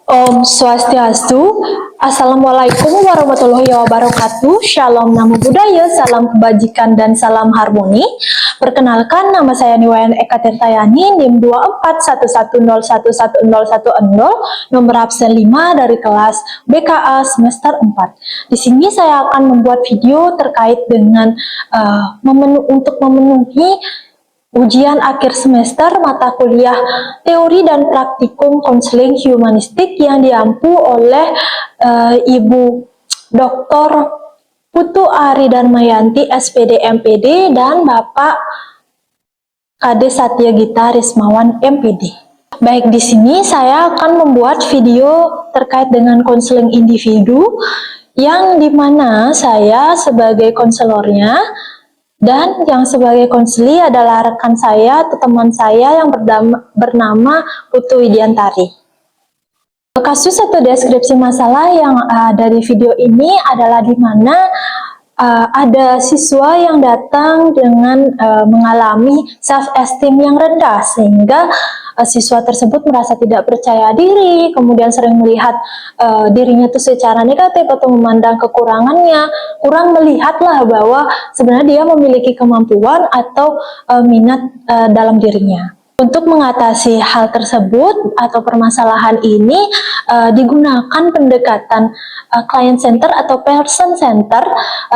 Om Swastiastu, Assalamualaikum warahmatullahi wabarakatuh, Shalom Namo Buddhaya, salam kebajikan dan salam harmoni. Perkenalkan, nama saya Niwayan Eka Tirtayani, NIM 24110111010, nomor absen 5 dari kelas BKA semester 4. Di sini saya akan membuat video terkait dengan untuk memenuhi ujian akhir semester mata kuliah teori dan praktikum konseling humanistik yang diampu oleh Ibu Dr. Putu Ari Darmayanti SPD MPD dan Bapak Kade Satya Gita Rismawan MPD. Baik, di sini saya akan membuat video terkait dengan konseling individu yang dimana saya sebagai konselornya dan yang sebagai konseli adalah rekan saya atau teman saya yang bernama Putu Widiantari. Kasus atau deskripsi masalah yang dari video ini adalah di mana ada siswa yang datang dengan mengalami self-esteem yang rendah, sehingga siswa tersebut merasa tidak percaya diri, kemudian sering melihat dirinya itu secara negatif atau memandang kekurangannya, kurang melihatlah bahwa sebenarnya dia memiliki kemampuan atau minat dalam dirinya. Untuk mengatasi hal tersebut atau permasalahan ini digunakan pendekatan client center atau person center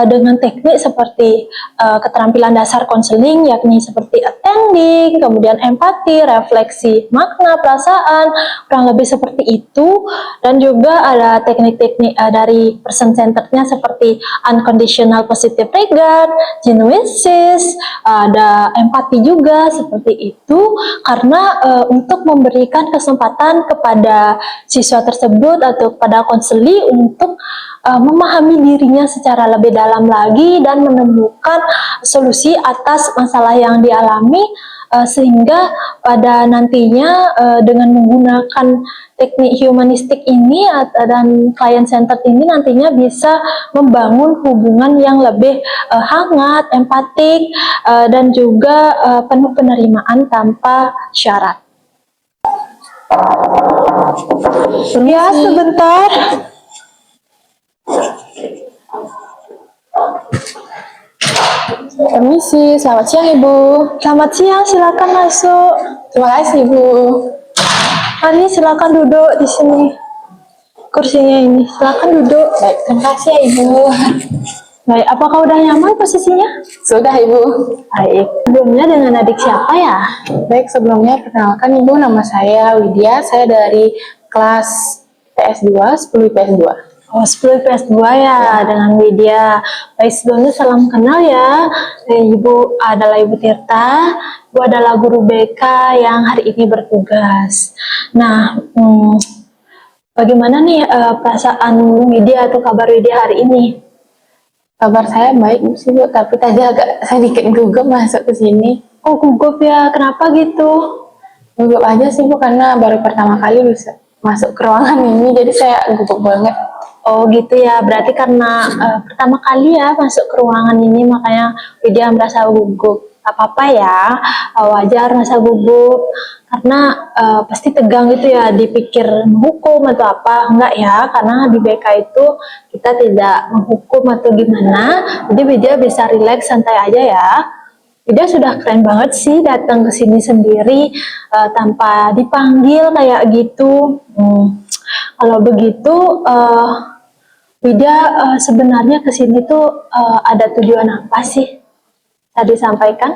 dengan teknik seperti keterampilan dasar konseling, yakni seperti attending, kemudian empati, refleksi makna, perasaan, kurang lebih seperti itu. Dan juga ada teknik-teknik dari person centernya seperti unconditional positive regard, genuisis, ada empati juga seperti itu, karena untuk memberikan kesempatan kepada siswa tersebut atau kepada konseli untuk memahami dirinya secara lebih dalam lagi dan menemukan solusi atas masalah yang dialami, sehingga pada nantinya dengan menggunakan teknik humanistik ini dan client centered ini nantinya bisa membangun hubungan yang lebih hangat, empatik, dan juga penuh penerimaan tanpa syarat. Ya, sebentar. Permisi, selamat siang Ibu. Selamat siang, silakan masuk. Terima kasih Ibu. Mari silakan duduk di sini. Kursinya ini, silakan duduk. Baik, terima kasih ya Ibu. Baik, apakah udah nyaman posisinya? Sudah Ibu. Baik, sebelumnya dengan adik siapa ya? Baik, sebelumnya perkenalkan Ibu, nama saya Widya, saya dari kelas PS2, 10 PS2. Oh, 10 PS2 ya, dengan Widya. Baik, sebelumnya salam kenal ya. Ibu adalah Ibu Tirta, Ibu adalah guru BK yang hari ini bertugas. Nah, bagaimana nih perasaan Widya atau kabar Widya hari ini? Kabar saya baik sih Bu, tapi tadi agak sedikit gugup masuk ke sini. Oh, gugup ya, kenapa gitu? Gugup aja sih Bu, karena baru pertama kali bisa masuk ke ruangan ini, jadi saya gugup banget. Oh gitu ya, berarti karena pertama kali ya masuk ke ruangan ini makanya Widya merasa gugup. Apa-apa ya, wajar merasa gugup, karena pasti tegang gitu ya, dipikir menghukum atau apa, enggak ya, karena di BK itu kita tidak menghukum atau gimana, jadi Widya bisa rileks, santai aja ya. Widya sudah keren banget sih datang ke sini sendiri tanpa dipanggil kayak gitu. Kalau begitu, Widya sebenarnya ke sini tuh ada tujuan apa sih? Tadi sampaikan.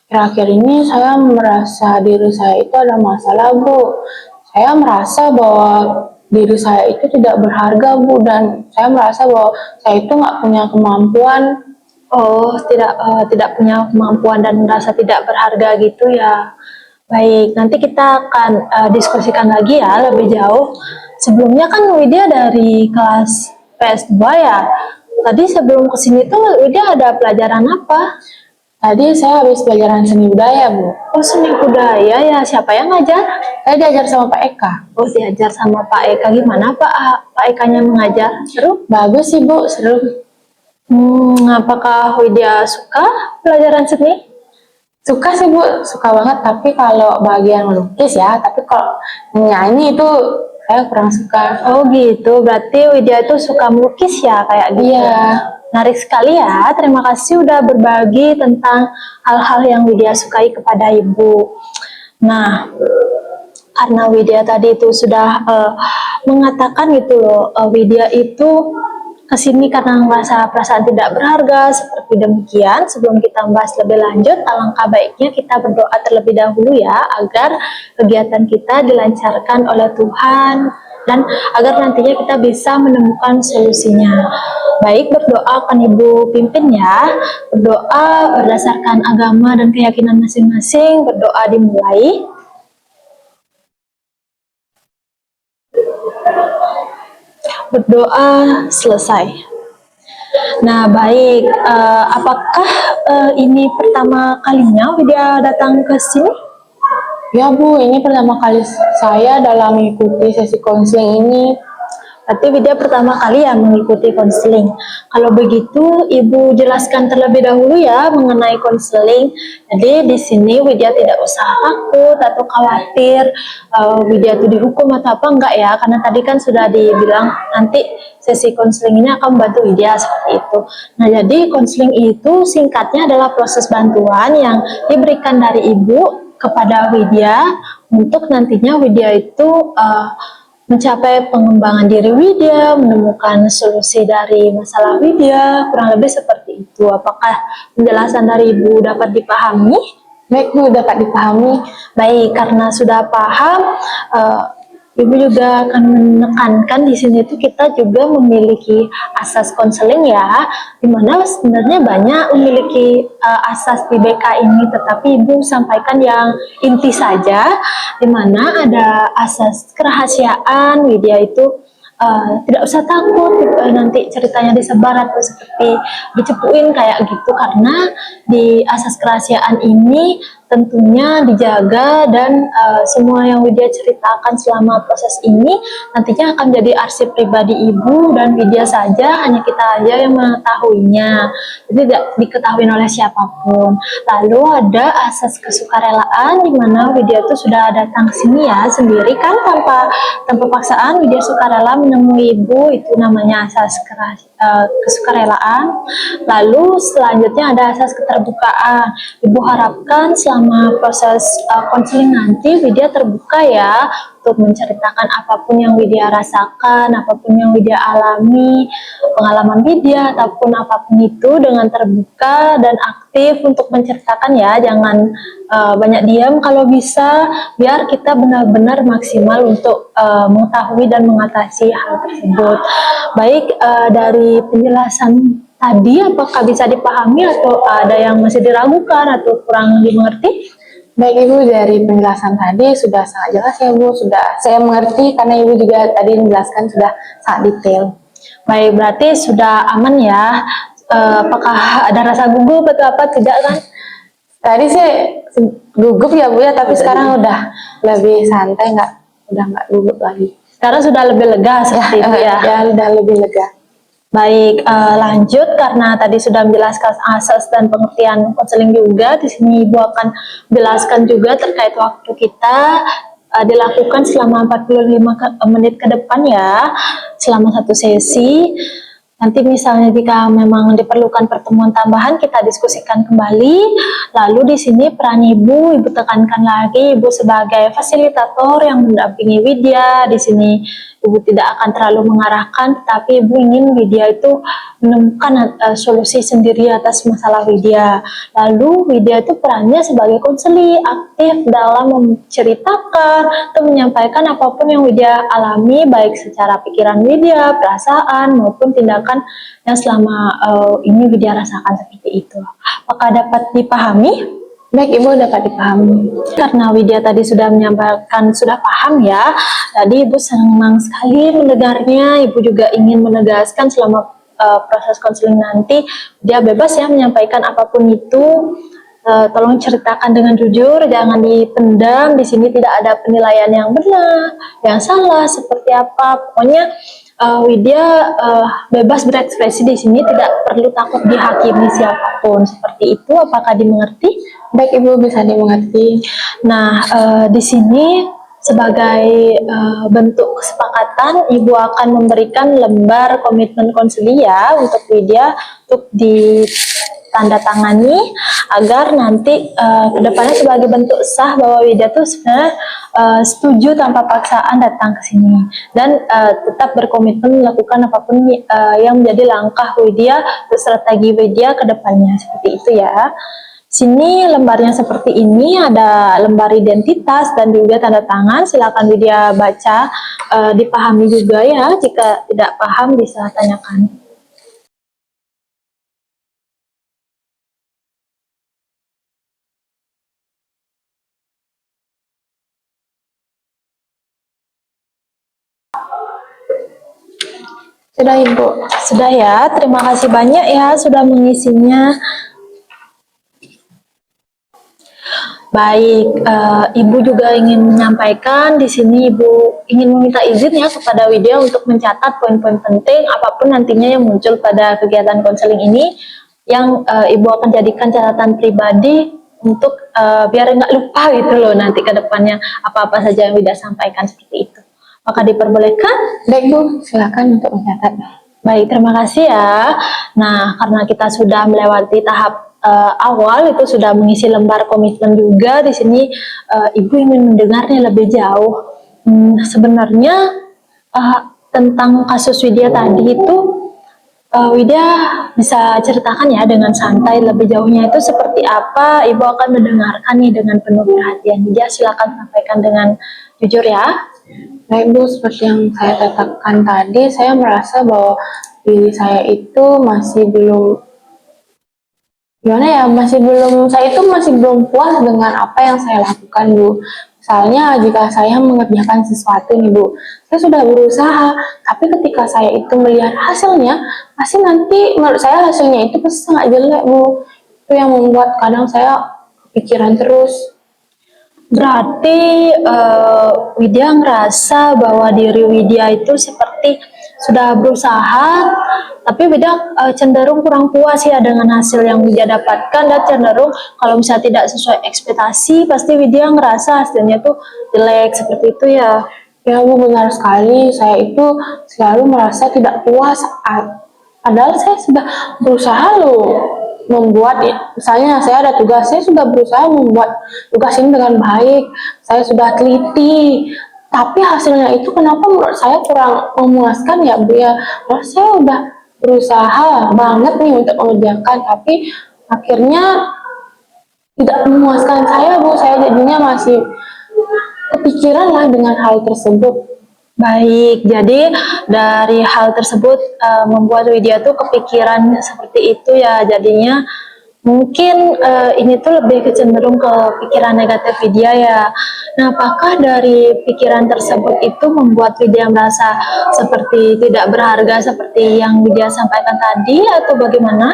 Akhir-akhir ini saya merasa diri saya itu ada masalah Bu. Saya merasa bahwa diri saya itu tidak berharga Bu, dan saya merasa bahwa saya itu nggak punya kemampuan. Oh, tidak punya kemampuan dan merasa tidak berharga gitu ya. Baik, nanti kita akan diskusikan lagi ya lebih jauh. Sebelumnya kan Widya dari kelas PS2 ya. Tadi sebelum kesini tuh Widya ada pelajaran apa? Tadi saya habis pelajaran seni budaya Bu. Oh, seni budaya ya. Siapa yang ngajar? Saya diajar sama Pak Eka. Oh, diajar sama Pak Eka. Gimana Pak Ekanya mengajar? Seru? Bagus sih Bu, seru. Apakah Widya suka pelajaran seni? Suka sih Bu, suka banget. Tapi kalau bagian melukis ya, tapi kalau nyanyi itu saya kurang suka. Oh gitu, berarti Widya itu suka melukis ya kayak gitu. Iya. Menarik sekali ya, terima kasih udah berbagi tentang hal-hal yang Widya sukai kepada Ibu. Nah, karena Widya tadi itu sudah mengatakan gitu loh, Widya itu kesini karena merasa perasaan tidak berharga seperti demikian. Sebelum kita membahas lebih lanjut, alangkah baiknya kita berdoa terlebih dahulu ya, agar kegiatan kita dilancarkan oleh Tuhan dan agar nantinya kita bisa menemukan solusinya. Baik, berdoa akan Ibu pimpin ya. Berdoa berdasarkan agama dan keyakinan masing-masing. Berdoa dimulai. Berdoa selesai. Nah, baik. Apakah ini pertama kalinya Widya datang ke sini? Ya Bu, ini pertama kali saya dalam mengikuti sesi konseling ini. Berarti Widya pertama kali ya mengikuti konseling. Kalau begitu, Ibu jelaskan terlebih dahulu ya mengenai konseling. Jadi di sini Widya tidak usah takut atau khawatir Widya itu dihukum atau apa, enggak ya. Karena tadi kan sudah dibilang nanti sesi konseling ini akan membantu Widya seperti itu. Nah, jadi konseling itu singkatnya adalah proses bantuan yang diberikan dari Ibu kepada Widya untuk nantinya Widya itu mencapai pengembangan diri Widya, menemukan solusi dari masalah Widya, kurang lebih seperti itu. Apakah penjelasan dari Ibu dapat dipahami? Baik Bu, dapat dipahami. Baik, karena sudah paham, Ibu juga akan menekankan di sini tuh kita juga memiliki asas konseling ya, dimana sebenarnya banyak memiliki asas di BK ini, tetapi Ibu sampaikan yang inti saja, dimana ada asas kerahasiaan. Widya itu tidak usah takut nanti ceritanya disebar atau seperti dicepuin kayak gitu, karena di asas kerahasiaan ini tentunya dijaga dan semua yang Widya ceritakan selama proses ini nantinya akan jadi arsip pribadi Ibu dan Widya saja, hanya kita aja yang mengetahuinya, jadi tidak diketahui oleh siapapun. Lalu ada asas kesukarelaan, di mana Widya itu sudah datang ke sini ya sendiri kan, tanpa paksaan. Widya sukarela menemui Ibu, itu namanya asas kesukarelaan. Lalu selanjutnya ada asas keterbukaan. Ibu harapkan selama proses konseling nanti Widya terbuka ya untuk menceritakan apapun yang Widya rasakan, apapun yang Widya alami, pengalaman Widya ataupun apapun itu, dengan terbuka dan aktif untuk menceritakan ya, jangan banyak diam kalau bisa, biar kita benar-benar maksimal untuk mengetahui dan mengatasi hal tersebut. Baik, dari penjelasan tadi apakah bisa dipahami atau ada yang masih diragukan atau kurang dimengerti? Baik Ibu, dari penjelasan tadi sudah sangat jelas ya Bu, sudah saya mengerti karena Ibu juga tadi menjelaskan sudah sangat detail. Baik, berarti sudah aman ya. Apakah ada rasa gugup atau apa, tidak kan? Tadi sih gugup ya Bu ya, tapi sekarang udah lebih santai, udah nggak gugup lagi. Sekarang sudah lebih lega seperti itu ya? Ya, udah lebih lega. Baik, lanjut, karena tadi sudah menjelaskan asas dan pengertian konseling juga, di sini Ibu akan menjelaskan juga terkait waktu kita dilakukan selama 45 menit ke depan ya, selama satu sesi. Nanti misalnya jika memang diperlukan pertemuan tambahan, kita diskusikan kembali. Lalu di sini peran Ibu tekankan lagi, Ibu sebagai fasilitator yang mendampingi Widya. Di sini Ibu tidak akan terlalu mengarahkan, tetapi Ibu ingin Widya itu menemukan solusi sendiri atas masalah Widya. Lalu Widya itu perannya sebagai konseli, aktif dalam menceritakan atau menyampaikan apapun yang Widya alami, baik secara pikiran Widya, perasaan, maupun tindakan yang selama ini Widya rasakan seperti itu. Apakah dapat dipahami? Baik Ibu, dapat dipahami. Karena Widya tadi sudah menyampaikan sudah paham ya, tadi Ibu senang sekali mendengarnya. Ibu juga ingin menegaskan selama proses konseling nanti dia bebas ya menyampaikan apapun itu. Tolong ceritakan dengan jujur, jangan dipendam. Di sini tidak ada penilaian yang benar, yang salah, seperti apa. Pokoknya Widya bebas berekspresi di sini, tidak perlu takut dihakimi siapapun. Seperti itu, apakah dimengerti? Baik Ibu, bisa dimengerti. Nah, di sini sebagai bentuk kesepakatan, Ibu akan memberikan lembar komitmen konselia untuk Widya untuk ditandatangani agar nanti kedepannya sebagai bentuk sah bahwa Widya tuh sebenarnya setuju tanpa paksaan datang ke sini dan tetap berkomitmen melakukan apapun yang menjadi langkah Widya atau strategi Widya kedepannya, seperti itu ya. Sini lembarnya seperti ini, ada lembar identitas dan juga tanda tangan. Silakan Widya baca, dipahami juga ya. Jika tidak paham bisa tanyakan. Sudah Ibu. Sudah ya, terima kasih banyak ya sudah mengisinya. Baik, Ibu juga ingin menyampaikan di sini Ibu ingin meminta izin ya kepada Widya untuk mencatat poin-poin penting apapun nantinya yang muncul pada kegiatan konseling ini yang Ibu akan jadikan catatan pribadi untuk biar nggak lupa gitu loh nanti ke depannya apa-apa saja yang Widya sampaikan seperti itu. Maka diperbolehkan? Baik Bu, silakan untuk mencatat. Baik, terima kasih ya. Nah, karena kita sudah melewati tahap awal itu sudah mengisi lembar komitmen juga di sini Ibu ingin mendengarnya lebih jauh. Sebenarnya tentang kasus Widya tadi itu Widya bisa ceritakan ya dengan santai lebih jauhnya itu seperti apa. Ibu akan mendengarkan nih dengan penuh perhatian. Widya silakan sampaikan dengan jujur ya. Baik Bu, seperti yang saya katakan tadi, saya merasa bahwa diri saya itu masih belum, gimana ya, saya itu masih belum puas dengan apa yang saya lakukan Bu. Misalnya jika saya mengerjakan sesuatu nih Bu, saya sudah berusaha, tapi ketika saya itu melihat hasilnya, pasti nanti menurut saya hasilnya itu pasti sangat jelek Bu. Itu yang membuat kadang saya pikiran terus. Berarti Widya ngerasa bahwa diri Widya itu seperti sudah berusaha, tapi Widya cenderung kurang puas ya dengan hasil yang Widya dapatkan dan cenderung kalau misalnya tidak sesuai ekspektasi, pasti Widya ngerasa hasilnya tuh jelek seperti itu ya. Ya Bu, benar sekali. Saya itu selalu merasa tidak puas. Padahal saya sudah berusaha loh membuat, misalnya saya ada tugas, saya sudah berusaha membuat tugas ini dengan baik. Saya sudah teliti. Tapi hasilnya itu kenapa menurut saya kurang memuaskan ya Bu ya. Wah, saya udah berusaha banget nih untuk mengerjakan, tapi akhirnya tidak memuaskan saya Bu. Saya jadinya masih kepikiran lah dengan hal tersebut. Baik, jadi dari hal tersebut membuat Widya tuh kepikiran seperti itu ya, jadinya mungkin ini tuh lebih kecenderung ke pikiran negatif Widya ya. Nah, apakah dari pikiran tersebut itu membuat Widya merasa seperti tidak berharga seperti yang Widya sampaikan tadi atau bagaimana?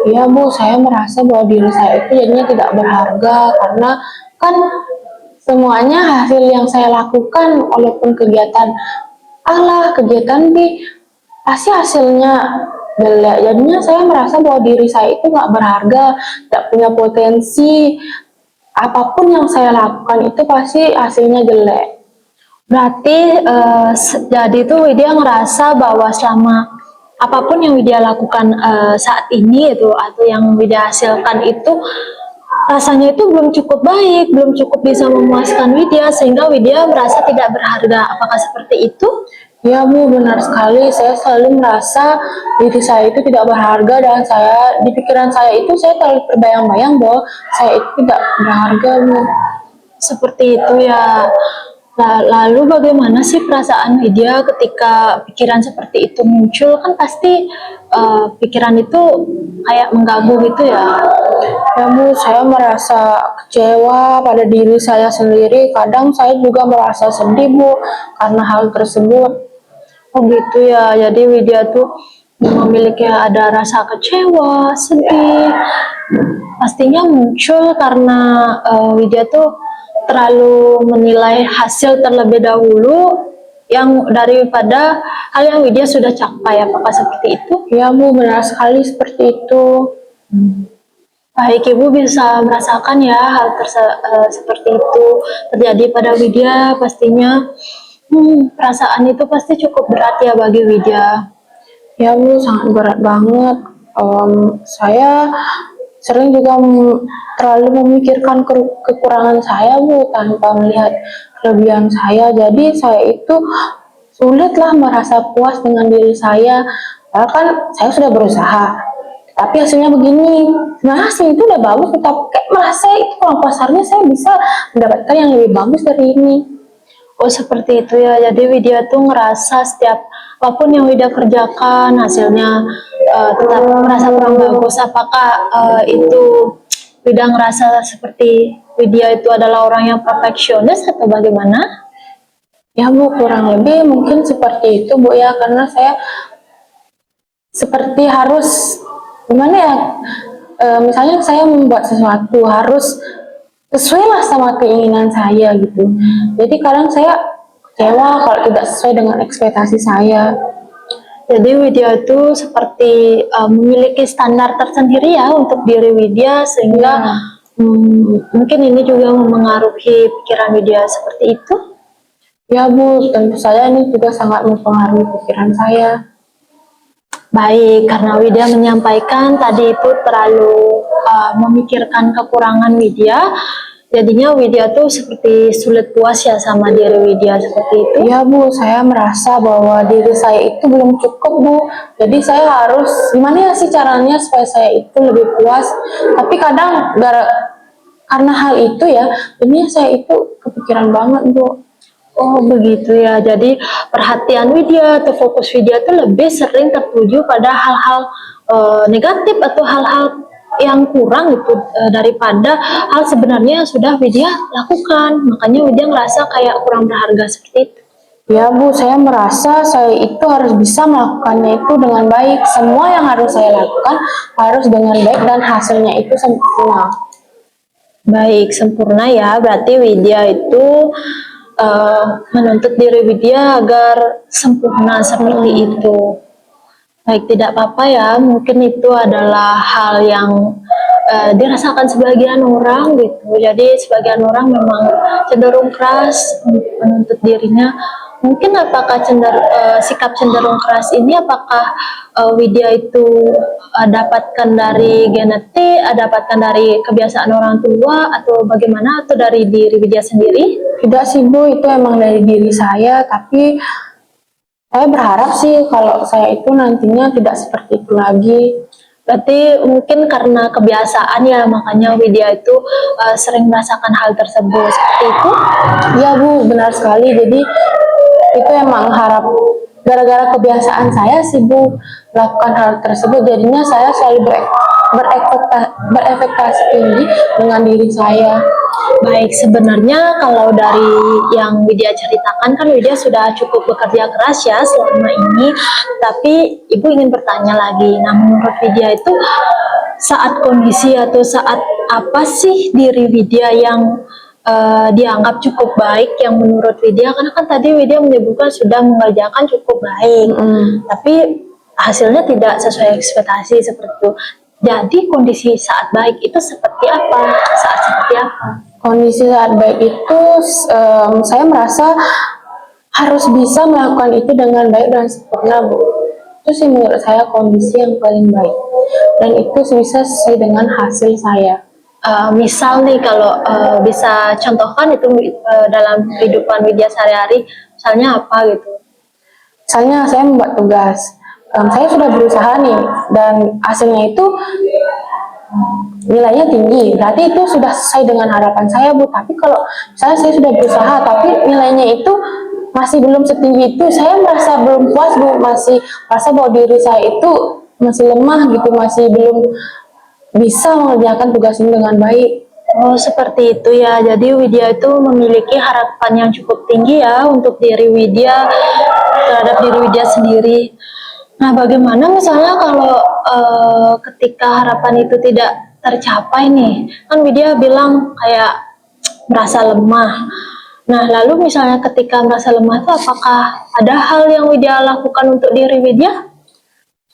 Iya Bu, saya merasa bahwa diri saya itu jadinya tidak berharga karena kan semuanya hasil yang saya lakukan, walaupun kegiatan A lah, kegiatan B, pasti hasilnya jelek. Jadinya saya merasa bahwa diri saya itu nggak berharga, tidak punya potensi. Apapun yang saya lakukan itu pasti hasilnya jelek. Berarti jadi itu Widya ngerasa bahwa selama apapun yang Widya lakukan saat ini itu atau yang Widya hasilkan itu rasanya itu belum cukup baik, belum cukup bisa memuaskan Widya sehingga Widya merasa tidak berharga. Apakah seperti itu? Ya Bu, benar sekali. Saya selalu merasa diri saya itu tidak berharga dan di pikiran saya itu saya terlalu terbayang-bayang bahwa saya itu tidak berharga Bu. Seperti itu ya. Lalu bagaimana sih perasaan Widya ketika pikiran seperti itu muncul? Kan pasti pikiran itu kayak mengganggu gitu ya. Ya Bu, saya merasa kecewa pada diri saya sendiri. Kadang saya juga merasa sedih Bu karena hal tersebut. Oh gitu ya, jadi Widya tuh memiliki ada rasa kecewa, sedih. Pastinya muncul karena Widya tuh terlalu menilai hasil terlebih dahulu yang daripada hal yang Widya sudah capai. Apakah seperti itu? Ya Bu, benar sekali seperti itu. Baik, Ibu bisa merasakan ya hal seperti itu terjadi pada Widya pastinya. Perasaan itu pasti cukup berat ya bagi Widya. Ya Bu, sangat berat banget. Saya sering juga terlalu memikirkan kekurangan saya Bu, tanpa melihat kelebihan saya. Jadi saya itu sulitlah merasa puas dengan diri saya. Padahal kan saya sudah berusaha, tapi hasilnya begini. Nah, hasil itu udah bagus, tapi kayak merasa itu kurang puas, harusnya saya bisa mendapatkan yang lebih bagus dari ini. Oh seperti itu ya, jadi Widya tuh ngerasa setiap apapun yang Widya kerjakan hasilnya tetap merasa kurang bagus. Apakah itu Widya ngerasa seperti Widya itu adalah orang yang perfeksionis atau bagaimana? Ya Bu, kurang lebih mungkin seperti itu Bu ya, karena saya seperti harus gimana ya, misalnya saya membuat sesuatu harus sesuai lah sama keinginan saya gitu. Jadi kadang saya kecewa kalau tidak sesuai dengan ekspektasi saya. Jadi Widya itu seperti memiliki standar tersendiri ya untuk diri Widya sehingga mungkin ini juga memengaruhi pikiran Widya seperti itu. Ya Bu, tentu saja ini juga sangat mempengaruhi pikiran saya. Baik, karena Widya menyampaikan tadi itu terlalu memikirkan kekurangan Widya, jadinya Widya tuh seperti sulit puas ya sama diri Widya seperti itu. Ya Bu, saya merasa bahwa diri saya itu belum cukup Bu. Jadi saya harus gimana ya sih caranya supaya saya itu lebih puas. Tapi kadang karena hal itu ya, jadinya saya itu kepikiran banget Bu. Oh begitu ya, jadi perhatian Widya atau fokus Widya tuh lebih sering tertuju pada hal-hal negatif atau hal-hal yang kurang gitu daripada hal sebenarnya yang sudah Widya lakukan. Makanya Widya ngerasa kayak kurang berharga seperti itu. Ya Bu, saya merasa saya itu harus bisa melakukannya itu dengan baik. Semua yang harus saya lakukan harus dengan baik dan hasilnya itu sempurna. Baik, sempurna ya. Berarti Widya itu menuntut diri Widya agar sempurna seperti itu. Baik, tidak apa-apa ya. Mungkin itu adalah hal yang dirasakan sebagian orang gitu. Jadi sebagian orang memang cenderung keras menuntut dirinya. Mungkin apakah sikap cenderung keras ini apakah Widya itu dapatkan dari genetik, dapatkan dari kebiasaan orang tua atau bagaimana atau dari diri Widya sendiri? Tidak sih Bu, itu emang dari diri saya, tapi saya berharap sih kalau saya itu nantinya tidak seperti itu lagi. Berarti mungkin karena kebiasaan ya, makanya Widya itu sering merasakan hal tersebut seperti itu. Iya Bu, benar sekali. Jadi itu emang gara-gara kebiasaan saya sih Bu melakukan hal tersebut, jadinya saya selalu berefektasi tinggi dengan diri saya. Baik, sebenarnya kalau dari yang Widya ceritakan kan Widya sudah cukup bekerja keras ya selama ini, tapi Ibu ingin bertanya lagi. Nah, menurut Widya itu saat kondisi atau saat apa sih diri Widya yang dianggap cukup baik yang menurut Widya? Karena kan tadi Widya menyebutkan sudah mengerjakan cukup baik, tapi hasilnya tidak sesuai ekspektasi seperti itu. Jadi kondisi saat baik itu seperti apa? Saat seperti apa? Kondisi saat baik itu saya merasa harus bisa melakukan itu dengan baik dan sempurna Bu. Itu sih menurut saya kondisi yang paling baik, dan itu bisa sesuai dengan hasil saya. Misal nih kalau bisa contohkan itu dalam kehidupan Widya sehari-hari, misalnya apa gitu? Misalnya saya membuat tugas, saya sudah berusaha nih dan hasilnya itu nilainya tinggi, berarti itu sudah sesuai dengan harapan saya Bu. Tapi kalau misalnya saya sudah berusaha tapi nilainya itu masih belum setinggi itu, saya merasa belum puas Bu, masih merasa bahwa diri saya itu masih lemah gitu, masih belum bisa mengerjakan tugas ini dengan baik. Oh seperti itu ya, jadi Widya itu memiliki harapan yang cukup tinggi ya untuk diri Widya, terhadap diri Widya sendiri. Nah bagaimana misalnya kalau ketika harapan itu tidak tercapai nih, kan Widya bilang kayak merasa lemah. Nah lalu misalnya ketika merasa lemah itu apakah ada hal yang Widya lakukan untuk diri Widya?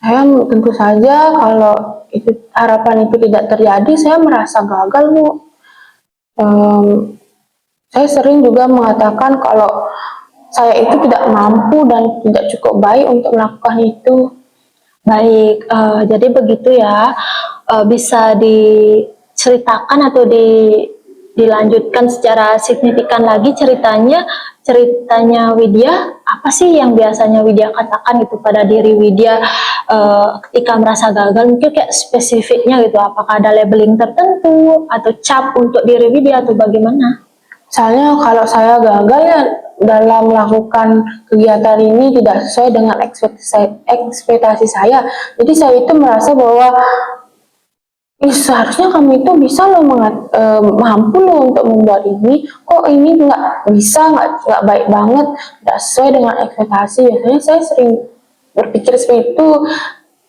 Saya tentu saja kalau harapan itu tidak terjadi, saya merasa gagal, Bu. Em, saya sering juga mengatakan kalau saya itu tidak mampu dan tidak cukup baik untuk melakukan itu. Baik, jadi begitu ya. Bisa diceritakan atau dilanjutkan secara signifikan lagi ceritanya Widya, apa sih yang biasanya Widya katakan itu pada diri Widya ketika merasa gagal, mungkin kayak spesifiknya gitu, apakah ada labeling tertentu atau cap untuk diri Widya atau bagaimana? Misalnya kalau saya gagal ya dalam melakukan kegiatan ini tidak sesuai dengan ekspektasi saya, jadi saya itu merasa bahwa seharusnya kamu itu bisa loh mampu loh untuk membuat ini, kok ini nggak bisa, nggak baik banget, nggak sesuai dengan ekspektasi. Biasanya saya sering berpikir seperti itu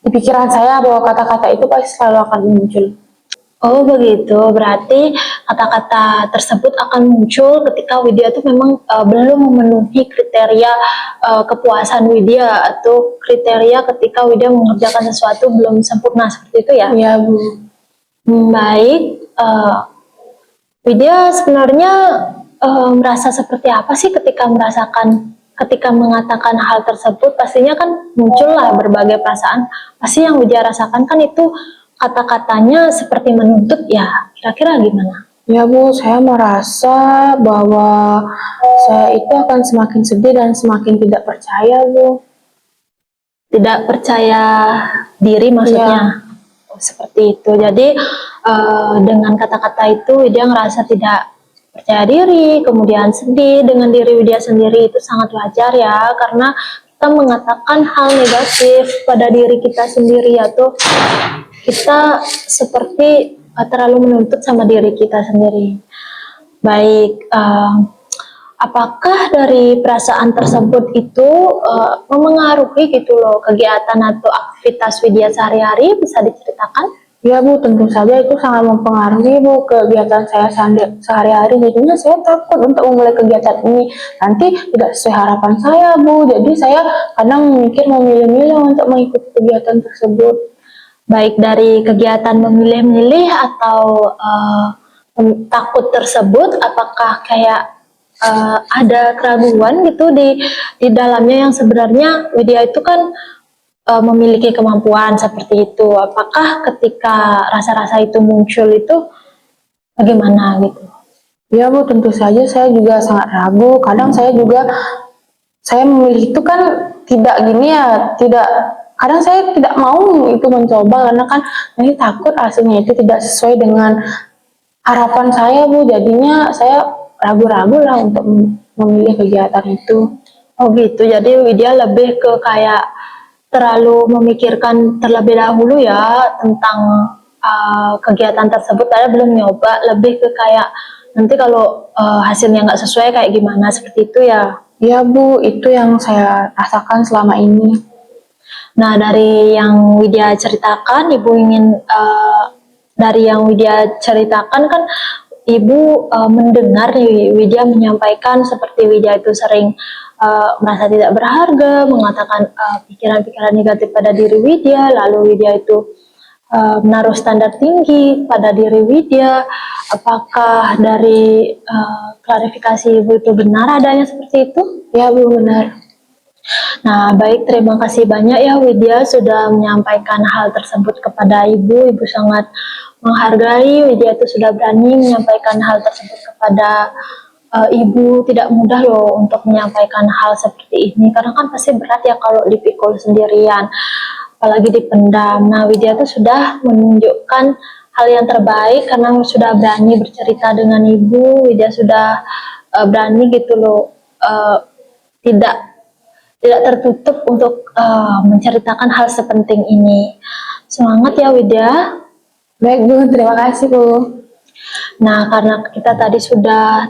di pikiran saya, bahwa kata-kata itu pasti selalu akan muncul. Oh begitu, berarti kata-kata tersebut akan muncul ketika Widya itu memang belum memenuhi kriteria kepuasan Widya atau kriteria ketika Widya mengerjakan sesuatu belum sempurna, seperti itu ya? Iya, Bu. Baik, Widya sebenarnya merasa seperti apa sih ketika mengatakan hal tersebut? Pastinya kan muncullah berbagai perasaan. Pasti yang Widya rasakan kan itu kata-katanya seperti menuntut ya. Kira-kira gimana? Ya, Bu, saya merasa bahwa saya itu akan semakin sedih dan semakin tidak percaya, Bu. Tidak percaya diri maksudnya? Oh, seperti itu. Jadi dengan kata-kata itu Widya ngerasa tidak percaya diri, kemudian sedih dengan diri Widya sendiri, itu sangat wajar ya, karena kita mengatakan hal negatif pada diri kita sendiri atau kita seperti terlalu menuntut sama diri kita sendiri. Baik, apakah dari perasaan tersebut itu memengaruhi gitu loh kegiatan atau aktivitas Widya sehari-hari? Bisa diceritakan? Ya, Bu, tentu saja itu sangat mempengaruhi, Bu, kegiatan saya sehari-hari. Jadinya saya takut untuk memulai kegiatan ini nanti tidak sesuai harapan saya, Bu. Jadi saya kadang memilih-milih untuk mengikuti kegiatan tersebut. Baik dari kegiatan memilih-milih atau takut tersebut, apakah kayak ada keraguan gitu di dalamnya, yang sebenarnya Widya itu kan memiliki kemampuan seperti itu. Apakah ketika rasa-rasa itu muncul itu bagaimana gitu? Ya, Bu, tentu saja saya juga sangat ragu. Kadang saya memilih itu kan tidak gini ya, kadang saya tidak mau itu mencoba karena kan nanti takut hasilnya itu tidak sesuai dengan harapan saya, Bu. Jadinya saya ragu-ragu lah untuk memilih kegiatan itu. Oh gitu, jadi Widya lebih ke kayak terlalu memikirkan terlebih dahulu ya tentang kegiatan tersebut, padahal belum nyoba, lebih ke kayak nanti kalau hasilnya nggak sesuai kayak gimana, seperti itu ya. Ya, Bu, itu yang saya rasakan selama ini. Nah, dari yang Widya ceritakan, Ibu ingin dari yang Widya ceritakan kan Ibu mendengar nih Widya menyampaikan seperti Widya itu sering merasa tidak berharga, mengatakan pikiran-pikiran negatif pada diri Widya, lalu Widya itu menaruh standar tinggi pada diri Widya. Apakah dari klarifikasi Ibu itu benar adanya seperti itu? Ya, Bu, benar. Nah, baik, terima kasih banyak ya Widya sudah menyampaikan hal tersebut kepada Ibu. Ibu sangat menghargai Widya itu sudah berani menyampaikan hal tersebut kepada Ibu. Tidak mudah loh untuk menyampaikan hal seperti ini, karena kan pasti berat ya kalau dipikul sendirian, apalagi dipendam. Nah, Widya itu sudah menunjukkan hal yang terbaik karena sudah berani bercerita dengan Ibu. Widya sudah berani gitu loh, tidak tertutup untuk menceritakan hal sepenting ini. Semangat ya Widya. Baik, Bu, terima kasih, Bu. Nah, karena kita tadi sudah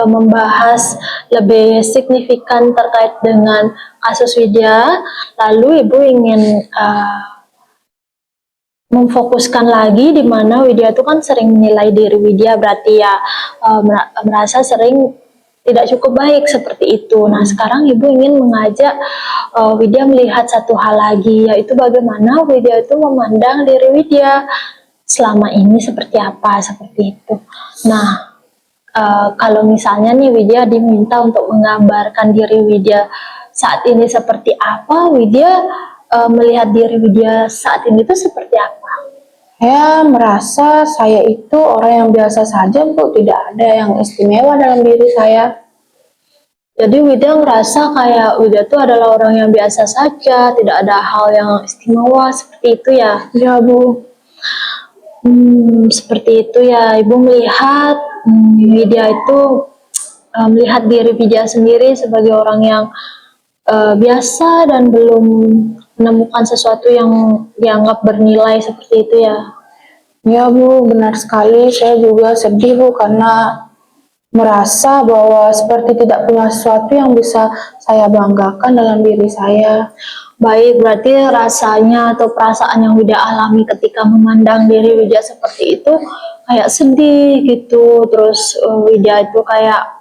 membahas lebih signifikan terkait dengan kasus Widya, lalu Ibu ingin memfokuskan lagi di mana Widya itu kan sering menilai diri Widya, berarti ya merasa sering tidak cukup baik seperti itu. Nah, sekarang Ibu ingin mengajak Widya melihat satu hal lagi, yaitu bagaimana Widya itu memandang diri Widya selama ini seperti apa, seperti itu. Nah, kalau misalnya nih Widya diminta untuk menggambarkan diri Widya saat ini seperti apa, Widya melihat diri Widya saat ini itu seperti apa? Saya merasa saya itu orang yang biasa saja, Bu. Tidak ada yang istimewa dalam diri saya. Jadi Widya ngerasa kayak Widya itu adalah orang yang biasa saja, tidak ada hal yang istimewa seperti itu ya? Ya, Bu. Seperti itu ya. Ibu melihat Widya itu melihat diri Widya sendiri sebagai orang yang biasa dan belum menemukan sesuatu yang dianggap bernilai seperti itu ya. Ya, Bu, benar sekali. Saya juga sedih, Bu, karena merasa bahwa seperti tidak punya sesuatu yang bisa saya banggakan dalam diri saya. Baik, berarti rasanya atau perasaan yang Widya alami ketika memandang diri Widya seperti itu kayak sedih gitu. Terus Widya itu kayak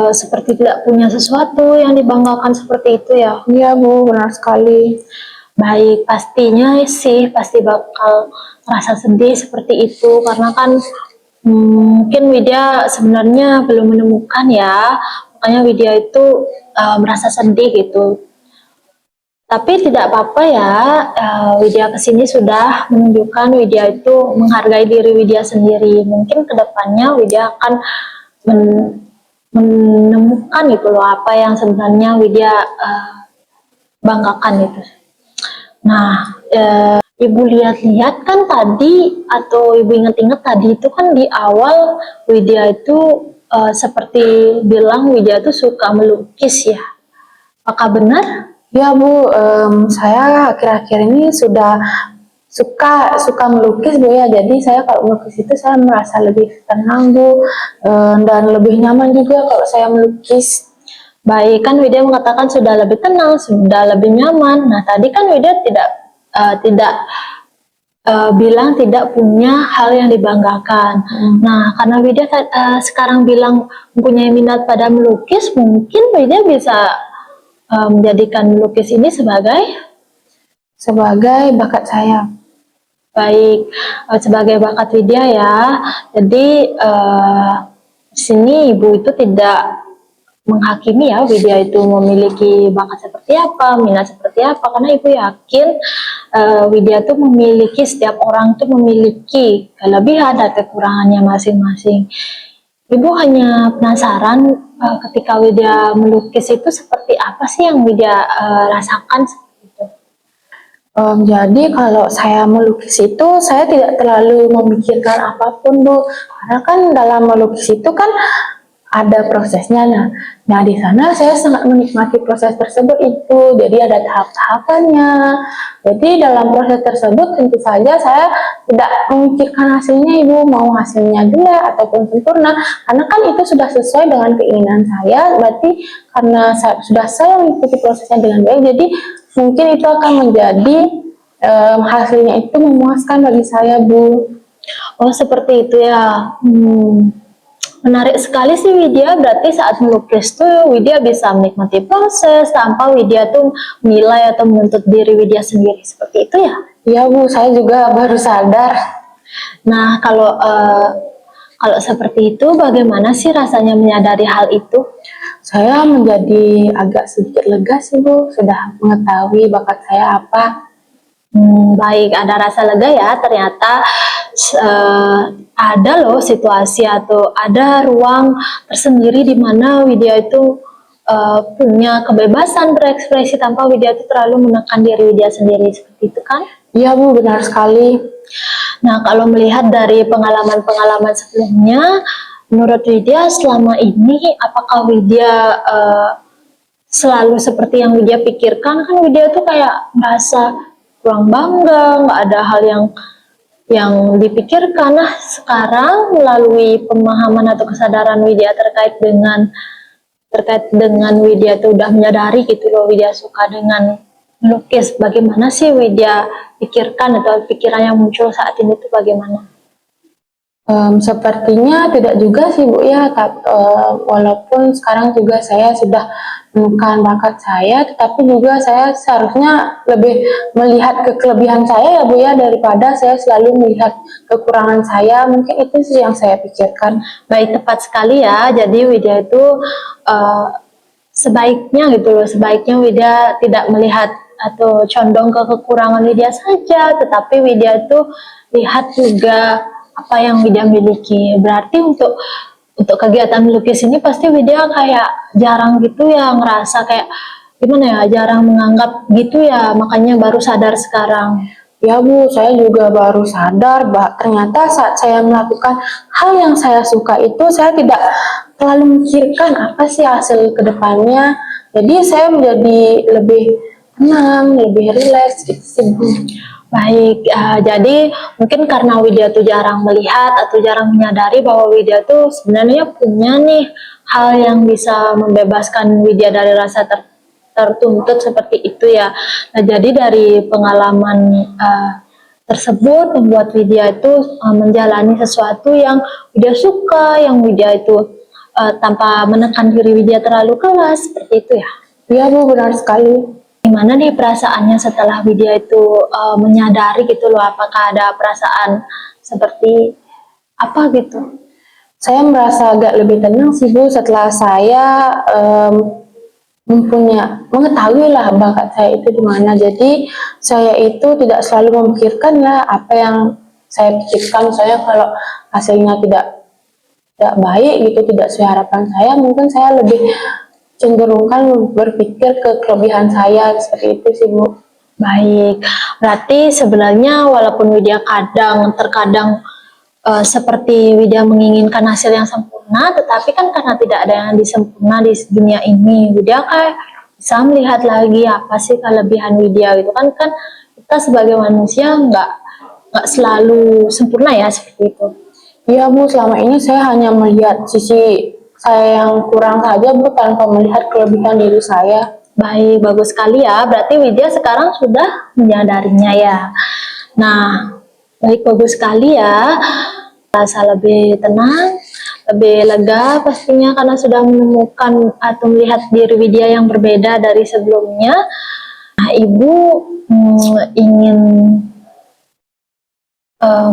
seperti tidak punya sesuatu yang dibanggakan seperti itu ya. Iya, Bu, benar sekali. Baik, pastinya sih pasti bakal merasa sedih seperti itu karena kan mungkin Widya sebenarnya belum menemukan ya, makanya Widya itu merasa sedih gitu. Tapi tidak apa-apa ya, Widya kesini sudah menunjukkan Widya itu menghargai diri Widya sendiri. Mungkin kedepannya Widya akan menemukan gitu loh apa yang sebenarnya Widya banggakan itu. Nah, Ibu lihat-lihat kan tadi atau Ibu ingat-ingat tadi itu kan di awal Widya itu seperti bilang Widya itu suka melukis ya. Apakah benar? Ya, Bu, saya akhir-akhir ini sudah suka melukis, Bu, ya. Jadi saya kalau melukis itu saya merasa lebih tenang, Bu, dan lebih nyaman juga kalau saya melukis. Baik, kan Widya mengatakan sudah lebih tenang, sudah lebih nyaman. Nah, tadi kan Widya tidak bilang tidak punya hal yang dibanggakan. Nah, karena Widya sekarang bilang mempunyai minat pada melukis, mungkin Widya bisa menjadikan melukis ini sebagai bakat saya. Baik, sebagai bakat Widya ya. Jadi di sini Ibu itu tidak menghakimi ya Widya itu memiliki bakat seperti apa, minat seperti apa, karena Ibu yakin Widya itu memiliki, setiap orang itu memiliki kelebihan dan kekurangannya masing-masing. Ibu hanya penasaran ketika Widya melukis itu seperti apa sih yang Widya rasakan seperti itu? Jadi kalau saya melukis itu saya tidak terlalu memikirkan apapun, Bu, karena kan dalam melukis itu kan ada prosesnya. Nah di sana saya sangat menikmati proses tersebut itu. Jadi ada tahap-tahapannya. Jadi dalam proses tersebut tentu saja saya tidak memikirkan hasilnya, Ibu, mau hasilnya jelek ataupun sempurna, karena kan itu sudah sesuai dengan keinginan saya. Berarti karena sudah saya mengikuti prosesnya dengan baik, jadi mungkin itu akan menjadi hasilnya itu memuaskan bagi saya, Bu. Oh, seperti itu ya. Menarik sekali sih Widya, berarti saat melukis tuh Widya bisa menikmati proses tanpa Widya tuh menilai atau menuntut diri Widya sendiri, seperti itu ya? Iya, Bu, saya juga baru sadar. Nah, kalau seperti itu bagaimana sih rasanya menyadari hal itu? Saya menjadi agak sedikit lega sih, Bu, sudah mengetahui bakat saya apa. Baik, ada rasa lega ya, ternyata ada loh situasi atau ada ruang tersendiri di mana Widya itu punya kebebasan berekspresi tanpa Widya itu terlalu menekan diri Widya sendiri, seperti itu kan? Iya, Bu, benar sekali. Nah, kalau melihat dari pengalaman-pengalaman sebelumnya, menurut Widya selama ini apakah Widya selalu seperti yang Widya pikirkan? Kan Widya tuh kayak merasa kurang bangga, nggak ada hal yang dipikirkan. Nah, sekarang melalui pemahaman atau kesadaran Widya terkait dengan Widya itu udah menyadari gitu loh, Widya suka dengan melukis. Bagaimana sih Widya pikirkan atau pikiran yang muncul saat ini tuh bagaimana? Sepertinya tidak juga sih Bu ya, walaupun sekarang juga saya sudah menemukan bakat saya, tetapi juga saya seharusnya lebih melihat kelebihan saya ya Bu ya, daripada saya selalu melihat kekurangan saya, mungkin itu sih yang saya pikirkan. Baik, tepat sekali ya. Jadi Widya itu uh, sebaiknya gitu loh, sebaiknya Widya tidak melihat atau condong ke kekurangan Widya saja, tetapi Widya itu lihat juga apa yang Widya miliki. Berarti untuk kegiatan melukis ini pasti Widya kayak jarang gitu ya, ngerasa kayak gimana ya, jarang menganggap gitu ya, makanya baru sadar sekarang. Ya Bu, saya juga baru sadar bahwa ternyata saat saya melakukan hal yang saya suka itu saya tidak terlalu memikirkan apa sih hasil kedepannya. Jadi saya menjadi lebih tenang, lebih rileks gitu sih Bu. Baik, jadi mungkin karena Widya tuh jarang melihat atau jarang menyadari bahwa Widya tuh sebenarnya punya nih hal yang bisa membebaskan Widya dari rasa tertuntut seperti itu ya. Nah, jadi dari pengalaman tersebut membuat Widya itu menjalani sesuatu yang Widya suka, yang Widya itu tanpa menekan diri Widya terlalu keras, seperti itu ya. Iya Bu, benar sekali. Gimana nih perasaannya setelah Widya itu menyadari gitu loh, apakah ada perasaan seperti apa gitu? Saya merasa agak lebih tenang sih Bu setelah saya mengetahui lah bakat saya itu di mana. Jadi saya itu tidak selalu memikirkan lah apa yang saya pikirkan. Saya kalau hasilnya tidak baik gitu, tidak sesuai harapan saya, mungkin saya lebih cenderungkan berpikir ke kelebihan saya seperti itu sih Bu. Baik, berarti sebenarnya walaupun Widya terkadang seperti Widya menginginkan hasil yang sempurna, tetapi kan karena tidak ada yang disempurna di dunia ini, Widya kayak bisa melihat lagi apa sih kelebihan Widya gitu kan. Kita sebagai manusia nggak selalu sempurna ya, seperti itu. Iya Bu, selama ini saya hanya melihat sisi saya yang kurang saja Bu, tanpa melihat kelebihan diri saya. Baik, bagus sekali ya. Berarti Widya sekarang sudah menyadarinya ya. Nah, baik, bagus sekali ya. Rasa lebih tenang, lebih lega pastinya karena sudah menemukan atau melihat diri Widya yang berbeda dari sebelumnya. Nah, Ibu ingin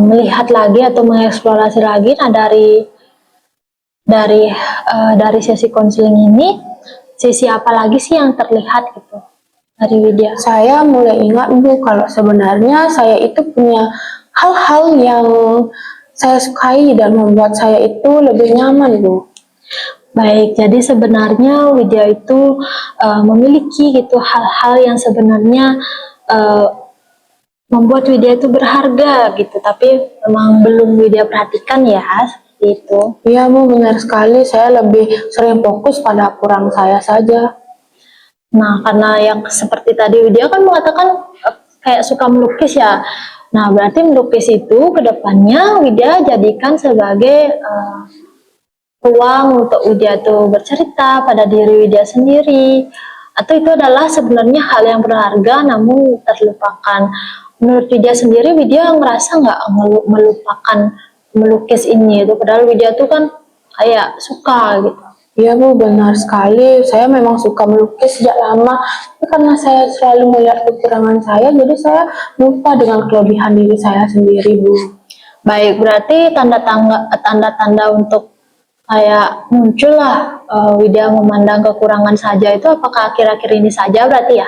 melihat lagi atau mengeksplorasi lagi. Nah, dari sesi konseling ini, sisi apa lagi sih yang terlihat gitu dari Widya? Saya mulai ingat Bu, kalau sebenarnya saya itu punya hal-hal yang saya sukai dan membuat saya itu lebih nyaman Bu. Baik, jadi sebenarnya Widya itu memiliki gitu hal-hal yang sebenarnya membuat Widya itu berharga gitu, tapi memang belum Widya perhatikan ya, seperti itu. Iya Bu, benar sekali. Saya lebih sering fokus pada kurang saya saja. Nah, karena yang seperti tadi Widya kan mengatakan kayak suka melukis ya. Nah, berarti melukis itu kedepannya Widya jadikan sebagai ruang untuk Widya tuh bercerita pada diri Widya sendiri. Atau itu adalah sebenarnya hal yang berharga namun terlupakan. Menurut Widya sendiri, Widya ngerasa nggak melupakan melukis ini itu, padahal Widya tuh kan kayak suka gitu. Iya Bu, benar sekali. Saya memang suka melukis sejak lama. Tapi karena saya selalu melihat kekurangan saya, jadi saya lupa dengan kelebihan diri saya sendiri Bu. Baik, berarti tanda-tanda untuk kayak muncullah Widya memandang kekurangan saja itu apakah akhir-akhir ini saja berarti ya?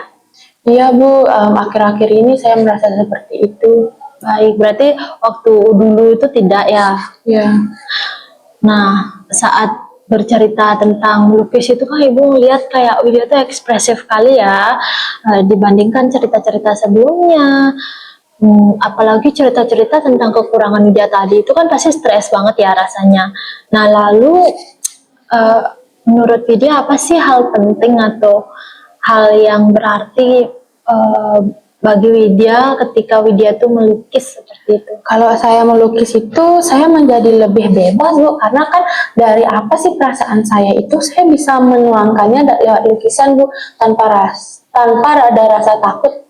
Iya Bu, akhir-akhir ini saya merasa seperti itu. Baik, berarti waktu dulu itu tidak ya? Ya. Nah, saat bercerita tentang melukis itu kan Ibu melihat kayak Widya tuh ekspresif kali ya, dibandingkan cerita-cerita sebelumnya. Apalagi cerita-cerita tentang kekurangan Widya tadi itu kan pasti stres banget ya rasanya. Nah, lalu menurut Widya apa sih hal penting atau hal yang berarti bagi Widya ketika Widya tuh melukis seperti itu? Kalau saya melukis itu, saya menjadi lebih bebas Bu, karena kan dari apa sih perasaan saya itu, saya bisa menuangkannya lewat lukisan Bu, tanpa ada rasa takut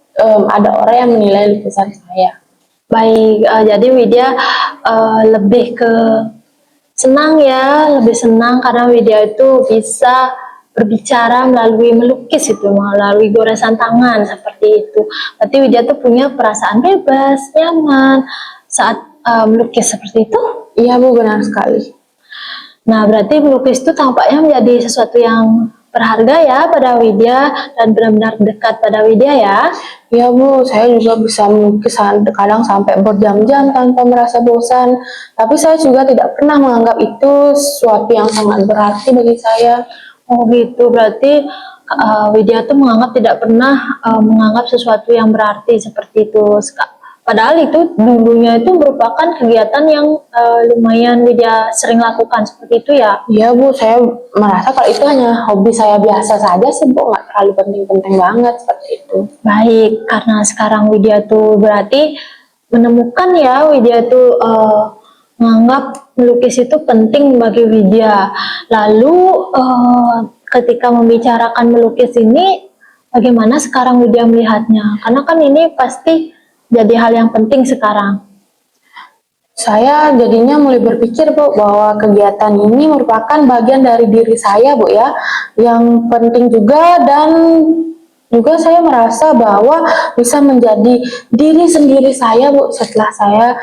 ada orang yang menilai lukisan saya. Baik, jadi Widya lebih ke senang ya, lebih senang karena Widya itu bisa berbicara melalui melukis itu, melalui goresan tangan seperti itu. Berarti Widya tuh punya perasaan bebas, nyaman saat melukis seperti itu. Iya Bu, benar sekali. Nah, berarti melukis itu tampaknya menjadi sesuatu yang berharga ya pada Widya dan benar-benar dekat pada Widya ya. Iya Bu, saya juga bisa melukis kadang sampai berjam-jam tanpa merasa bosan. Tapi saya juga tidak pernah menganggap itu sesuatu yang sangat berarti bagi saya. Oh gitu, berarti Widya tuh tidak pernah menganggap sesuatu yang berarti seperti itu. Padahal itu dulunya itu merupakan kegiatan yang lumayan Widya sering lakukan seperti itu ya. Iya Bu, saya merasa kalau itu hanya hobi saya biasa saja sih Bu, nggak terlalu penting-penting banget seperti itu. Baik, karena sekarang Widya tuh berarti menemukan ya Widya tuh menganggap melukis itu penting bagi Widya. Lalu ketika membicarakan melukis ini, bagaimana sekarang Widya melihatnya? Karena kan ini pasti jadi hal yang penting sekarang. Saya jadinya mulai berpikir Bu, bahwa kegiatan ini merupakan bagian dari diri saya Bu ya, yang penting juga, dan juga saya merasa bahwa bisa menjadi diri sendiri saya Bu setelah saya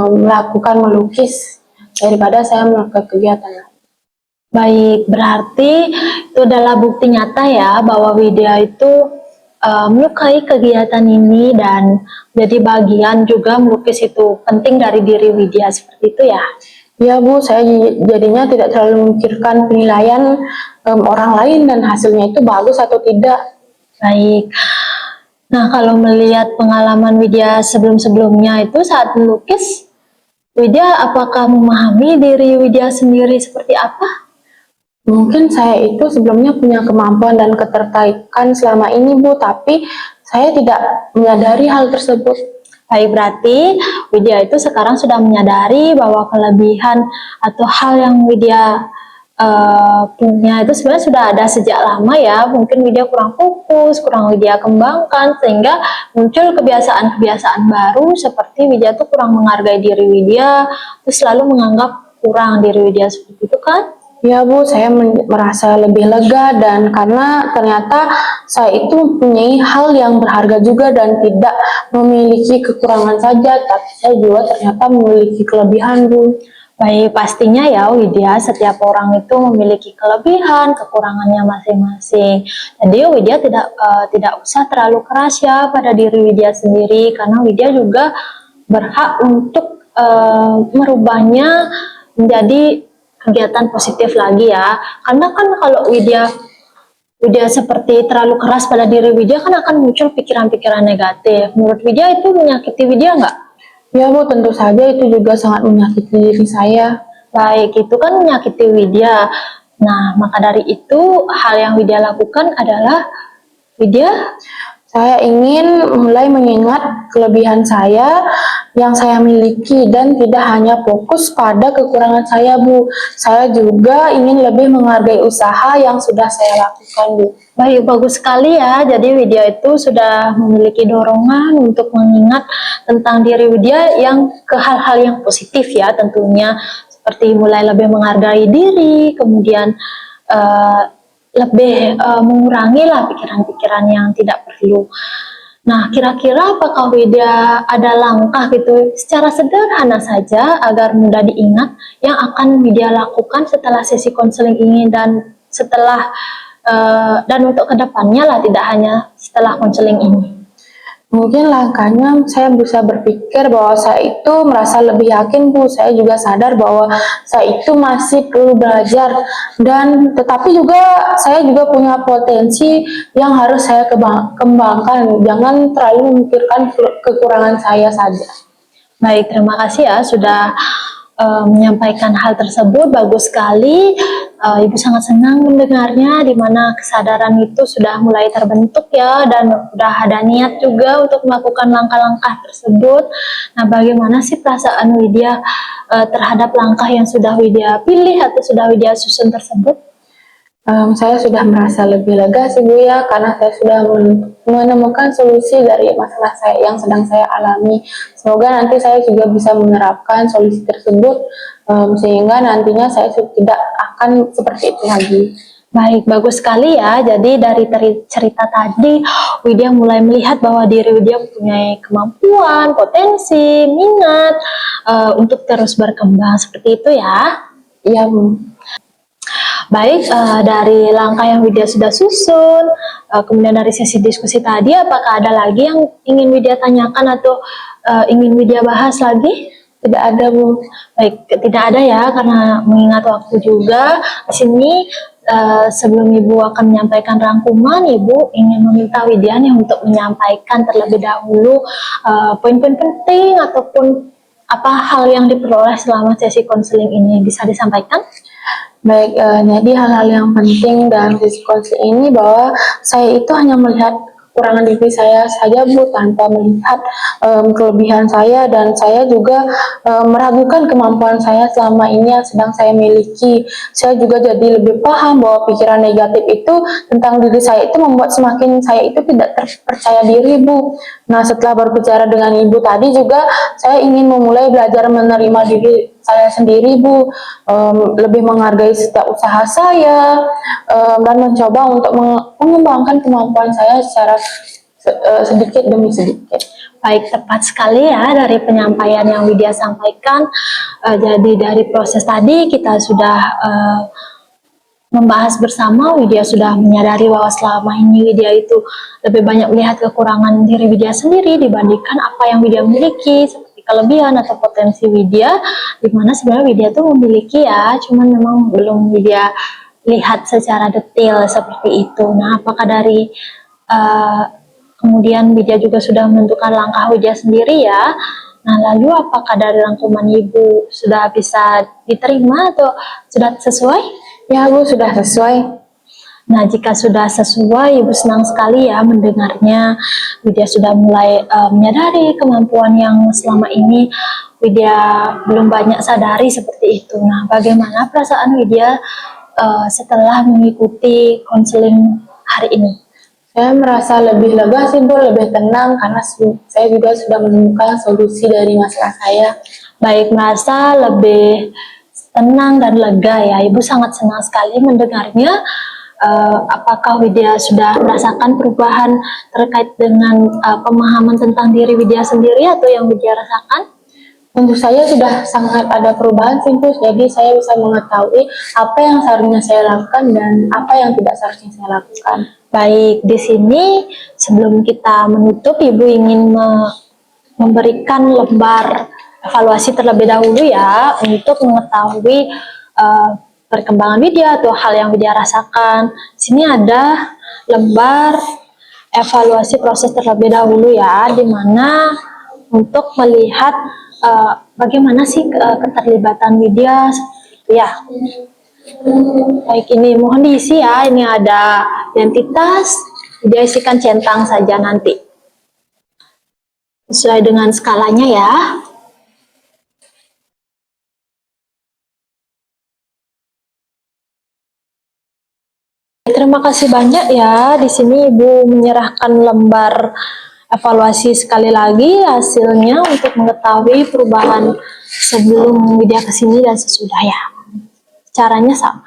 melakukan melukis daripada saya melakukan kegiatan. Baik, berarti itu adalah bukti nyata ya bahwa Widya itu menyukai kegiatan ini dan jadi bagian juga melukis itu penting dari diri Widya seperti itu ya. Ya Bu, saya jadinya tidak terlalu memikirkan penilaian orang lain dan hasilnya itu bagus atau tidak. Baik. Nah, kalau melihat pengalaman Widya sebelum-sebelumnya itu saat melukis, Widya apakah memahami diri Widya sendiri seperti apa? Mungkin saya itu sebelumnya punya kemampuan dan ketertarikan selama ini Bu, tapi saya tidak menyadari hal tersebut. Baik, berarti Widya itu sekarang sudah menyadari bahwa kelebihan atau hal yang Widya punya itu sebenarnya sudah ada sejak lama ya. Mungkin Widya kurang fokus, kurang Widya kembangkan sehingga muncul kebiasaan-kebiasaan baru seperti Widya tuh kurang menghargai diri Widya, terus selalu menganggap kurang diri Widya seperti itu kan? Ya Bu, saya merasa lebih lega dan karena ternyata saya itu mempunyai hal yang berharga juga dan tidak memiliki kekurangan saja, tapi saya juga ternyata memiliki kelebihan Bu. Baik, pastinya ya Widya, setiap orang itu memiliki kelebihan, kekurangannya masing-masing. Jadi Widya tidak usah terlalu keras ya pada diri Widya sendiri, karena Widya juga berhak untuk merubahnya menjadi kegiatan positif lagi ya. Karena kan kalau Widya seperti terlalu keras pada diri Widya kan akan muncul pikiran-pikiran negatif. Menurut Widya itu menyakiti Widya nggak? Ya Bu, tentu saja itu juga sangat menyakiti diri saya. Baik, itu kan menyakiti Widya. Nah, maka dari itu hal yang Widya lakukan adalah Widya, Saya ingin mulai mengingat kelebihan saya yang saya miliki dan tidak hanya fokus pada kekurangan saya Bu. Saya juga ingin lebih menghargai usaha yang sudah saya lakukan Bu. baik, bagus sekali ya. Jadi Widya itu sudah memiliki dorongan untuk mengingat tentang diri Widya yang ke hal-hal yang positif ya tentunya. Seperti mulai lebih menghargai diri, kemudian eh, lebih mengurangi lah pikiran-pikiran yang tidak perlu. Nah, kira-kira apakah Widya ada langkah gitu secara sederhana saja agar mudah diingat yang akan Widya lakukan setelah sesi konseling ini dan setelah dan untuk kedepannya lah, tidak hanya setelah konseling ini. Mungkin langkahnya saya bisa berpikir bahwa saya itu merasa lebih yakin Bu. Saya juga sadar bahwa saya itu masih perlu belajar dan tetapi juga saya juga punya potensi yang harus saya kembangkan. Jangan terlalu memikirkan kekurangan saya saja. Baik, terima kasih ya sudah menyampaikan hal tersebut. Bagus sekali. Ibu sangat senang mendengarnya, di mana kesadaran itu sudah mulai terbentuk ya, dan sudah ada niat juga untuk melakukan langkah-langkah tersebut. Nah, bagaimana sih perasaan Widya terhadap langkah yang sudah Widya pilih atau sudah Widya susun tersebut? Saya sudah merasa lebih lega sih Bu ya, karena saya sudah menemukan solusi dari masalah saya yang sedang saya alami. Semoga nanti saya juga bisa menerapkan solusi tersebut, sehingga nantinya saya tidak akan seperti itu lagi. Baik, bagus sekali ya. Jadi dari cerita tadi, Widya mulai melihat bahwa diri Widya mempunyai kemampuan, potensi, minat untuk terus berkembang seperti itu ya. Iya Bu. Baik, dari langkah yang Widya sudah susun, kemudian dari sesi diskusi tadi, apakah ada lagi yang ingin Widya tanyakan atau ingin Widya bahas lagi? Tidak ada Bu. Baik, tidak ada ya, karena mengingat waktu juga. Di sini sebelum Ibu akan menyampaikan rangkuman, Ibu ingin meminta Widya nih untuk menyampaikan terlebih dahulu poin-poin penting ataupun apa hal yang diperoleh selama sesi konseling ini, bisa disampaikan? Baik, jadi hal-hal yang penting dalam sesi konseling ini bahwa saya itu hanya melihat kekurangan diri saya saja Bu, tanpa melihat kelebihan saya, dan saya juga meragukan kemampuan saya selama ini yang sedang saya miliki. Saya juga jadi lebih paham bahwa pikiran negatif itu tentang diri saya itu membuat semakin saya itu tidak terpercaya diri Bu. Nah, setelah berbicara dengan Ibu tadi juga, saya ingin memulai belajar menerima diri saya sendiri Bu, lebih menghargai setiap usaha saya, dan mencoba untuk mengembangkan kemampuan saya secara sedikit demi sedikit. Baik, tepat sekali ya dari penyampaian yang Widya sampaikan. Jadi dari proses tadi kita sudah membahas bersama, Widya sudah menyadari bahwa selama ini Widya itu lebih banyak melihat kekurangan diri Widya sendiri dibandingkan apa yang Widya miliki, seperti kelebihan atau potensi Widya, di mana sebenarnya Widya tuh memiliki ya, cuman memang belum Widya lihat secara detail seperti itu. Nah, apakah dari kemudian Widya juga sudah menentukan langkah Widya sendiri ya. Nah, lalu apakah dari rangkuman Ibu sudah bisa diterima atau sudah sesuai? Ya Bu, sudah sesuai. Nah, jika sudah sesuai, Ibu senang sekali ya mendengarnya. Widya sudah mulai menyadari kemampuan yang selama ini Widya belum banyak sadari seperti itu. Nah, bagaimana perasaan Widya setelah mengikuti konseling hari ini? Saya merasa lebih lega sih Bu, lebih tenang karena saya juga sudah menemukan solusi dari masalah saya. Baik, merasa lebih tenang dan lega ya. Ibu sangat senang sekali mendengarnya. Apakah Widya sudah merasakan perubahan terkait dengan pemahaman tentang diri Widya sendiri atau yang Widya rasakan? Untuk saya sudah sangat ada perubahan sih Bu, jadi saya bisa mengetahui apa yang seharusnya saya lakukan dan apa yang tidak seharusnya saya lakukan. Baik, di sini sebelum kita menutup, Ibu ingin memberikan lembar evaluasi terlebih dahulu ya, untuk mengetahui perkembangan Widya atau hal yang Widya rasakan. Di sini ada lembar evaluasi proses terlebih dahulu ya, di mana untuk melihat bagaimana sih keterlibatan Widya ya. Baik, ini mohon diisi ya. Ini ada identitas, Widya isikan centang saja nanti sesuai dengan skalanya ya. Terima kasih banyak ya. Di sini Ibu menyerahkan lembar evaluasi sekali lagi hasilnya untuk mengetahui perubahan sebelum Widya kesini dan sesudah ya. Caranya sama.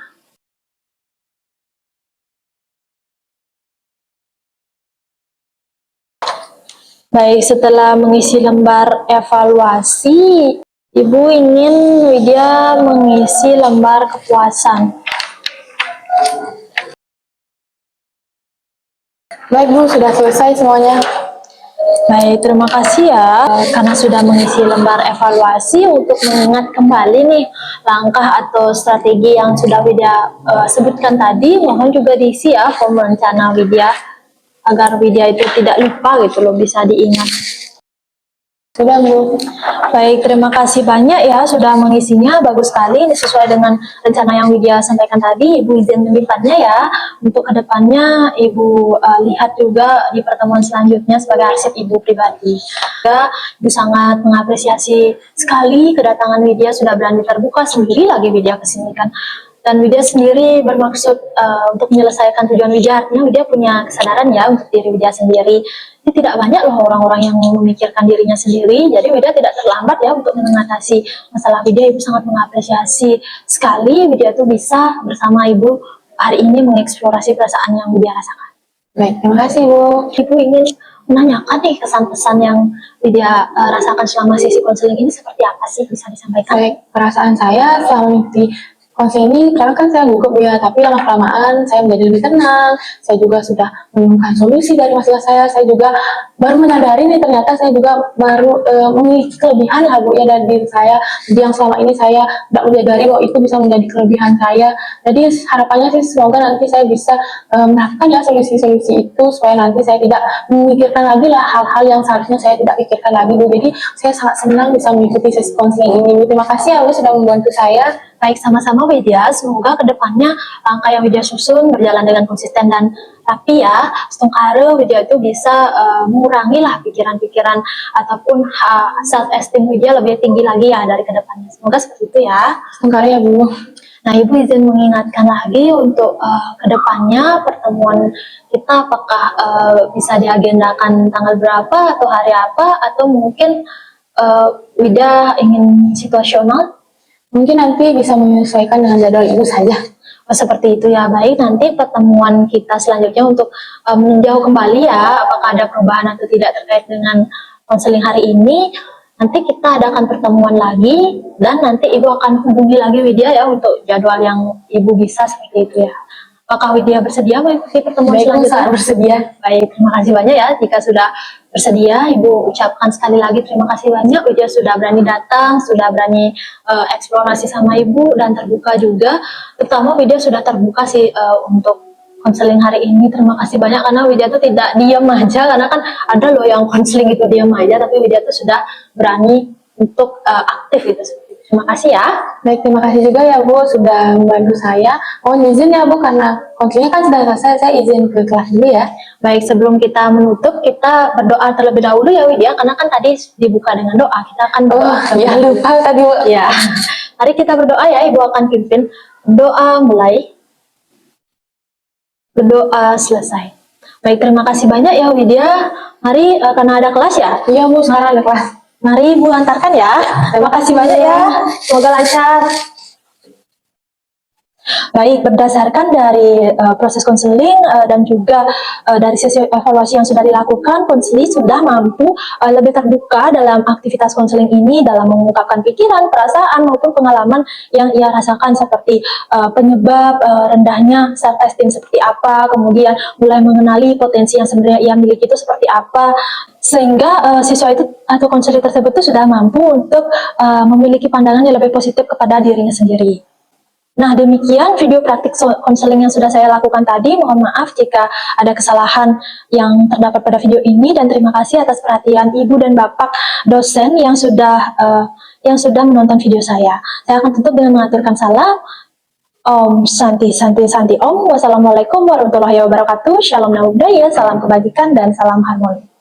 Baik, setelah mengisi lembar evaluasi, Ibu ingin Widya mengisi lembar kepuasan. Baik Bu, sudah selesai semuanya. Baik, terima kasih ya karena sudah mengisi lembar evaluasi. Untuk mengingat kembali nih langkah atau strategi yang sudah Widya sebutkan tadi, mohon juga diisi ya form rencana Widya agar Widya itu tidak lupa gitu loh, bisa diingat. Sudah Bu. Baik, terima kasih banyak ya sudah mengisinya, bagus sekali. Ini sesuai dengan rencana yang Widya sampaikan tadi. Ibu izin menyimpannya ya. Untuk kedepannya Ibu lihat juga di pertemuan selanjutnya sebagai arsip Ibu pribadi. Ya, Ibu sangat mengapresiasi sekali kedatangan Widya, sudah berani terbuka sendiri lagi Widya kesini kan. Dan Widya sendiri bermaksud untuk menyelesaikan tujuan Widya. Artinya Widya punya kesadaran ya untuk diri Widya sendiri. Ini tidak banyak loh orang-orang yang memikirkan dirinya sendiri. Jadi Widya tidak terlambat ya untuk mengatasi masalah Widya. Ibu sangat mengapresiasi sekali Widya itu bisa bersama Ibu hari ini mengeksplorasi perasaan yang Widya rasakan. Baik, terima kasih Bu. Ibu ingin menanyakan nih kesan-pesan yang Widya rasakan selama sesi konseling ini seperti apa sih, bisa disampaikan? Baik, perasaan saya selama mengikuti konseling ini, karena kan saya gugup ya, tapi lama-kelamaan saya menjadi lebih tenang, saya juga sudah menemukan solusi dari masalah saya juga baru menyadari nih ternyata saya juga baru memiliki kelebihan lah Bu ya dari diri saya, jadi yang selama ini saya tidak menyadari bahwa itu bisa menjadi kelebihan saya. Jadi harapannya sih semoga nanti saya bisa melakukan ya solusi-solusi itu, supaya nanti saya tidak memikirkan lagi lah hal-hal yang seharusnya saya tidak pikirkan lagi Bu. Jadi saya sangat senang bisa mengikuti sesi konseling ini. Terima kasih ya Bu sudah membantu saya. Baik, sama-sama Widya, semoga kedepannya langkah yang Widya susun berjalan dengan konsisten dan rapi ya. Setengkara Widya itu bisa mengurangi lah pikiran-pikiran ataupun self-esteem Widya lebih tinggi lagi ya dari kedepannya. Semoga seperti itu ya. Setengkara ya Bu. Nah, Ibu izin mengingatkan lagi untuk kedepannya pertemuan kita apakah bisa diagendakan tanggal berapa atau hari apa, atau mungkin Widya ingin situasional? Mungkin nanti bisa menyesuaikan dengan jadwal Ibu saja. Oh, seperti itu ya. Baik, nanti pertemuan kita selanjutnya untuk meninjau kembali ya apakah ada perubahan atau tidak terkait dengan konseling hari ini. Nanti kita adakan pertemuan lagi dan nanti Ibu akan hubungi lagi Widya ya untuk jadwal yang Ibu bisa seperti itu ya. Apakah Widya bersedia mengikuti pertemuan Baik, selanjutnya? sangat bersedia. Baik, terima kasih banyak ya. Jika sudah bersedia, Ibu ucapkan sekali lagi terima kasih banyak. Widya sudah berani datang, sudah berani eksplorasi sama Ibu dan terbuka juga. Terutama Widya sudah terbuka sih untuk konseling hari ini. Terima kasih banyak karena Widya tuh tidak diam aja, karena kan ada loh yang konseling itu diam aja, tapi Widya tuh sudah berani untuk aktif gitu. Terima kasih ya. Baik, terima kasih juga ya Bu sudah membantu saya. Mohon izin ya Bu, karena konselingnya kan sudah selesai, saya izin ke kelas dulu ya. Baik, sebelum kita menutup, kita berdoa terlebih dahulu ya Widya, karena kan tadi dibuka dengan doa. Kita akan berdoa. Ya lupa tadi Bu. Ya, mari kita berdoa ya. Ibu akan pimpin doa mulai, berdoa selesai. Baik, terima kasih banyak ya Widya. Mari karena ada kelas ya. Iya Bu, sekarang ada kelas. Mari Ibu antarkan ya. Terima kasih banyak ya. Semoga lancar. Baik, berdasarkan dari proses konseling dan juga dari sesi evaluasi yang sudah dilakukan, konseling sudah mampu lebih terbuka dalam aktivitas konseling ini dalam mengungkapkan pikiran, perasaan maupun pengalaman yang ia rasakan seperti penyebab rendahnya self-esteem seperti apa, kemudian mulai mengenali potensi yang sebenarnya ia miliki itu seperti apa, sehingga siswa itu atau konseling tersebut itu sudah mampu untuk memiliki pandangan yang lebih positif kepada dirinya sendiri. Nah, demikian video praktik konseling yang sudah saya lakukan tadi. Mohon maaf jika ada kesalahan yang terdapat pada video ini, dan terima kasih atas perhatian Ibu dan Bapak dosen yang sudah menonton video saya. Saya akan tutup dengan mengaturkan salam. Om Santi Santi Santi Om. Wassalamualaikum warahmatullahi wabarakatuh. Shalom Namo Buddhaya, salam kebajikan dan salam harmoni.